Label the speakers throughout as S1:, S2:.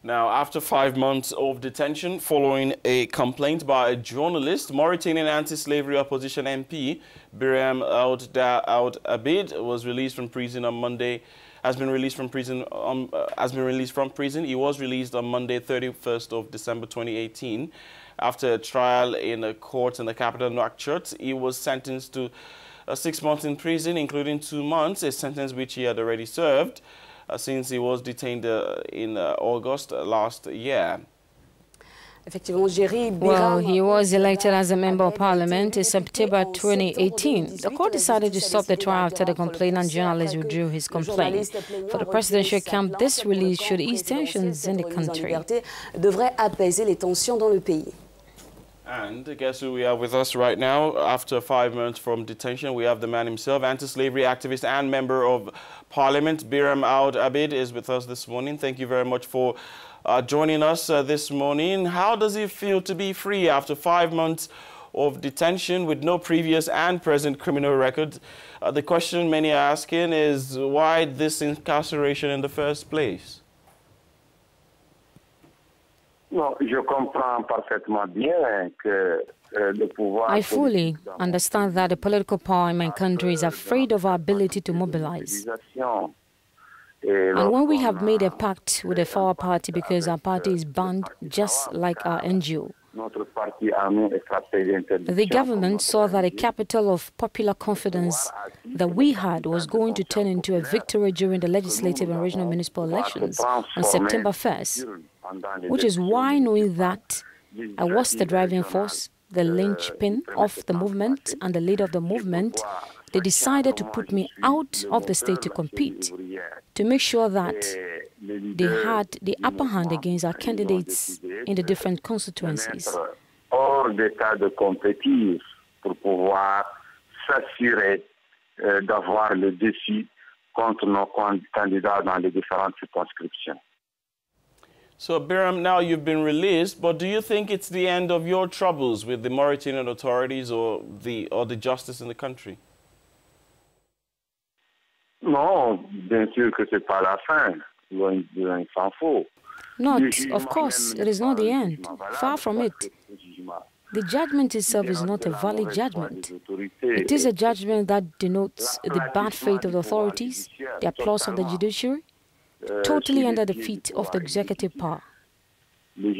S1: Now, after 5 months of detention following a complaint by a journalist, Mauritanian anti-slavery opposition MP Biram Ould Abeid was released from prison on Monday. Has been released from prison. He was released on Monday, 31st of December 2018, after a trial in a court in the capital Nouakchott. He was sentenced to 6 months in prison, including 2 months, a sentence which he had already served since he was detained in August last year.
S2: Well, he was elected as a member of parliament in September 2018. The court decided to stop the trial after the complainant journalist withdrew his complaint. For the presidential camp, this release should ease tensions in the country.
S1: And guess who we have with us right now? After 5 months from detention, we have the man himself, anti-slavery activist and member of parliament. Biram Ould Abeid is with us this morning. Thank you very much for joining us this morning. How does it feel to be free after 5 months of detention with no previous and present criminal record? The question many are asking is, why this incarceration in the first place?
S2: I fully understand that the political power in my country is afraid of our ability to mobilize. And when we have made a pact with the Forward Party because our party is banned just like our NGO, the government saw that a capital of popular confidence that we had was going to turn into a victory during the legislative and regional municipal elections on September 1st, which is why, knowing that I was the driving force, the linchpin of the movement and the leader of the movement, they decided to put me out of the state to compete, to make sure that they had the upper hand against our candidates in the different constituencies.
S1: So, Biram, now you've been released, but do you think it's the end of your troubles with the Mauritanian authorities or the justice in the country?
S2: Not, of course, it is not the end. Far from it. The judgment itself is not a valid judgment. It is a judgment that denotes the bad faith of the authorities, the applause of the judiciary, totally under the feet of the executive power. The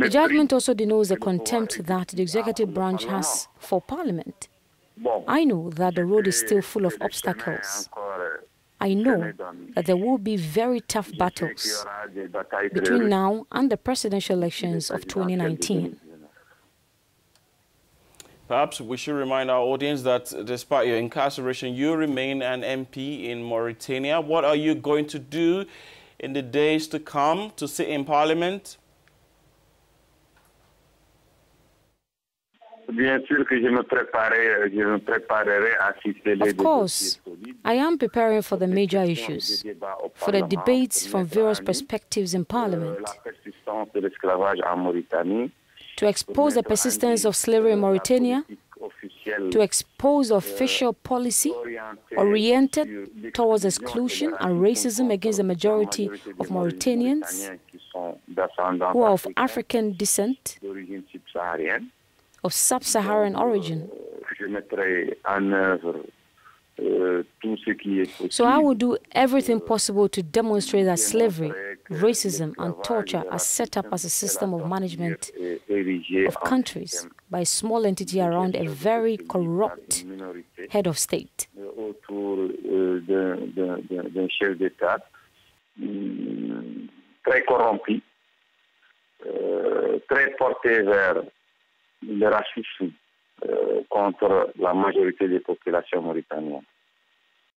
S2: judgment also denotes the contempt that the executive branch has for parliament. I know that the road is still full of obstacles. I know that there will be very tough battles between now and the presidential elections of 2019.
S1: Perhaps we should remind our audience that despite your incarceration, you remain an MP in Mauritania. What are you going to do in the days to come to sit in Parliament?
S2: Of course, I am preparing for the major issues, for the debates from various perspectives in Parliament, to expose the persistence of slavery in Mauritania, to expose official policy oriented towards exclusion and racism against the majority of Mauritanians who are of African descent, of sub-Saharan origin. So I will do everything possible to demonstrate that slavery, racism and torture are set up as a system of management of countries by a small entity around a very corrupt head of state.
S3: Le racisme contre la majorité des populations mauritaniennes.